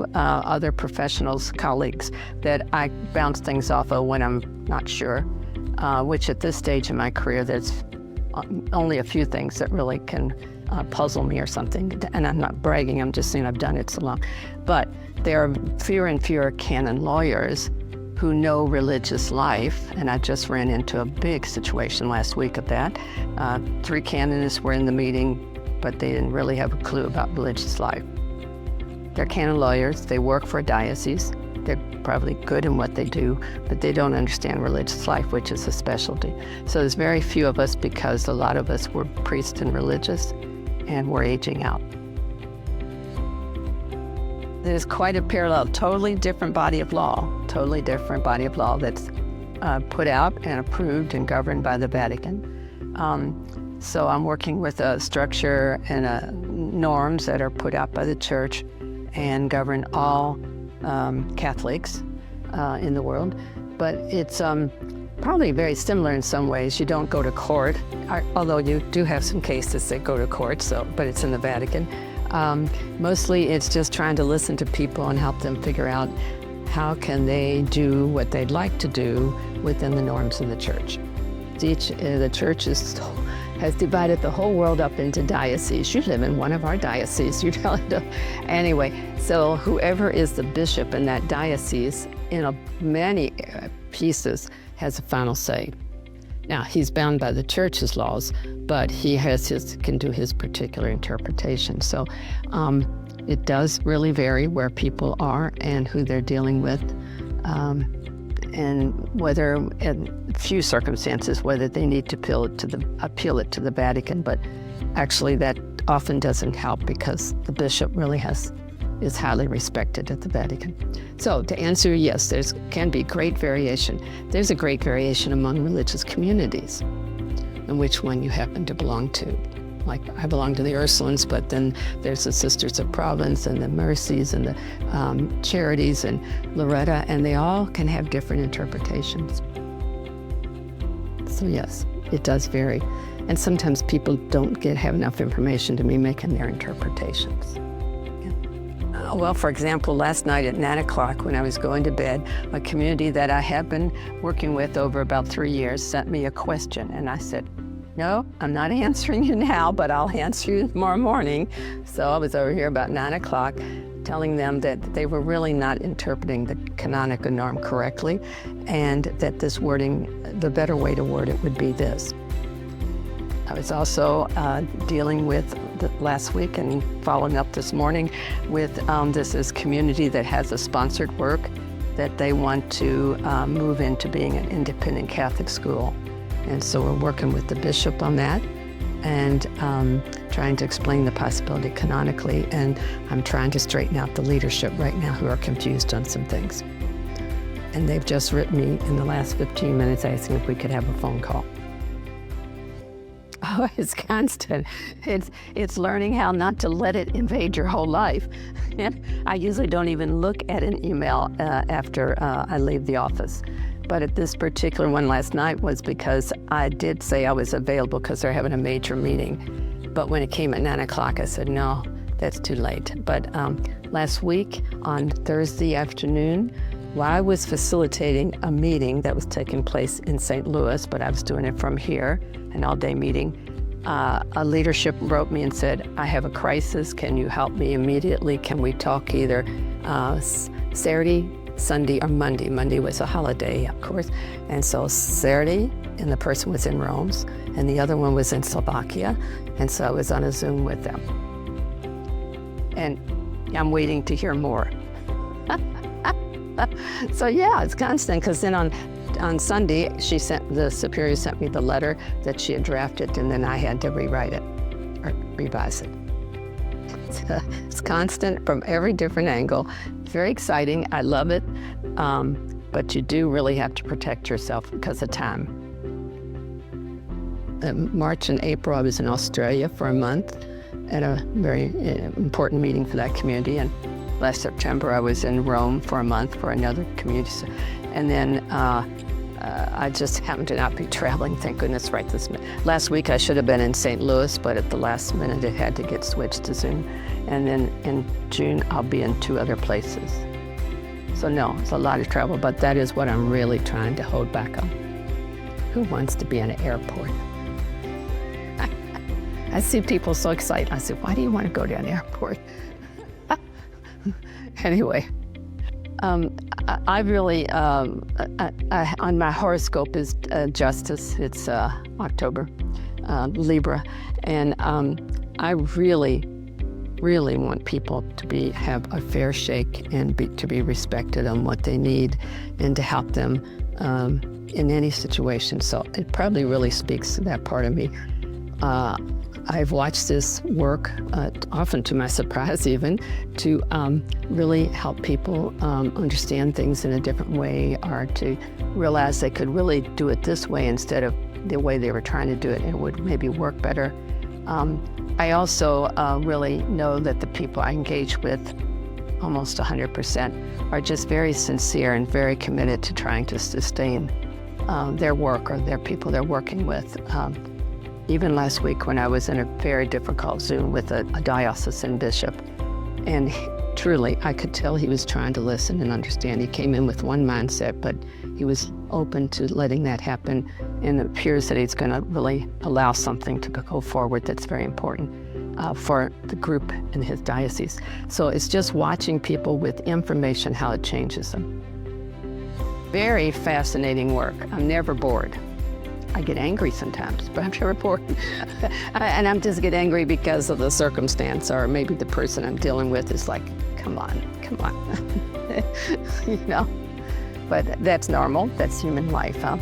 few other professionals, colleagues, that I bounce things off of when I'm not sure, which at this stage in my career, there's only a few things that really can puzzle me or something. And I'm not bragging, I'm just saying I've done it so long. But there are fewer and fewer canon lawyers who know religious life, and I just ran into a big situation last week of that. 3 canonists were in the meeting, but they didn't really have a clue about religious life. They're canon lawyers, they work for a diocese, they're probably good in what they do, but they don't understand religious life, which is a specialty. So there's very few of us because a lot of us were priests and religious, and we're aging out. There's quite a parallel, totally different body of law that's put out and approved and governed by the Vatican. So I'm working with a structure and norms that are put out by the Church and govern all Catholics in the world. But it's probably very similar in some ways. You don't go to court, although you do have some cases that go to court, but it's in the Vatican. Mostly it's just trying to listen to people and help them figure out how can they do what they'd like to do within the norms of the Church. The Church has divided the whole world up into dioceses. You live in one of our dioceses, anyway. So whoever is the bishop in that diocese, in many pieces, has a final say. Now, he's bound by the Church's laws, but he can do his particular interpretation. So it does really vary where people are and who they're dealing with, and whether, in few circumstances, whether they need to appeal it to the Vatican. But actually, that often doesn't help because the bishop really is highly respected at the Vatican. So to answer, yes, there can be great variation. There's a great variation among religious communities and which one you happen to belong to. Like I belong to the Ursulines, but then there's the Sisters of Providence and the Mercies and the Charities and Loretta, and they all can have different interpretations. So yes, it does vary. And sometimes people don't have enough information to be making their interpretations. Well, for example, last night at 9 o'clock when I was going to bed, a community that I have been working with over about 3 years sent me a question, and I said, no, I'm not answering you now, but I'll answer you tomorrow morning. So I was over here about 9 o'clock telling them that they were really not interpreting the canonical norm correctly, and that this wording, the better way to word it would be this. I was also dealing with last week and following up this morning with this community that has a sponsored work that they want to move into being an independent Catholic school. And so we're working with the bishop on that and trying to explain the possibility canonically. And I'm trying to straighten out the leadership right now who are confused on some things. And they've just written me in the last 15 minutes asking if we could have a phone call. Oh, it's constant. It's learning how not to let it invade your whole life. And I usually don't even look at an email after I leave the office. But at this particular one last night was because I did say I was available because they're having a major meeting. But when it came at 9 o'clock, I said, no, that's too late. But last week on Thursday afternoon, while I was facilitating a meeting that was taking place in St. Louis, but I was doing it from here, an all-day meeting, a leadership wrote me and said, I have a crisis, can you help me immediately? Can we talk either Saturday, Sunday, or Monday? Monday was a holiday, of course. And so Saturday, and the person was in Rome, and the other one was in Slovakia, and so I was on a Zoom with them. And I'm waiting to hear more. So yeah, it's constant, because then on Sunday, the superior sent me the letter that she had drafted, and then I had to rewrite it, or revise it. It's constant from every different angle. It's very exciting, I love it, but you do really have to protect yourself because of time. In March and April, I was in Australia for a month at a very important meeting for that community, and last September, I was in Rome for a month for another community. And then I just happen to not be traveling, thank goodness, right this minute. Last week I should have been in St. Louis, but at the last minute it had to get switched to Zoom. And then in June I'll be in 2 other places. So no, it's a lot of travel, but that is what I'm really trying to hold back on. Who wants to be in an airport? I see people so excited. I said, why do you want to go to an airport? Anyway, I really, on my horoscope is Justice. It's October, Libra. And I really want people to have a fair shake and to be respected on what they need and to help them in any situation. So it probably really speaks to that part of me. I've watched this work, often to my surprise even, to really help people understand things in a different way, or to realize they could really do it this way instead of the way they were trying to do it, and it would maybe work better. I also really know that the people I engage with, almost 100%, are just very sincere and very committed to trying to sustain their work or their people they're working with. Even last week when I was in a very difficult Zoom with a diocesan bishop, and truly I could tell he was trying to listen and understand. He came in with one mindset, but he was open to letting that happen, and it appears that he's going to really allow something to go forward that's very important for the group in his diocese. So it's just watching people with information, how it changes them. Very fascinating work. I'm never bored. I get angry sometimes, but I'm never bored. And I'm just get angry because of the circumstance, or maybe the person I'm dealing with is like, come on. You know? But that's normal, that's human life, huh?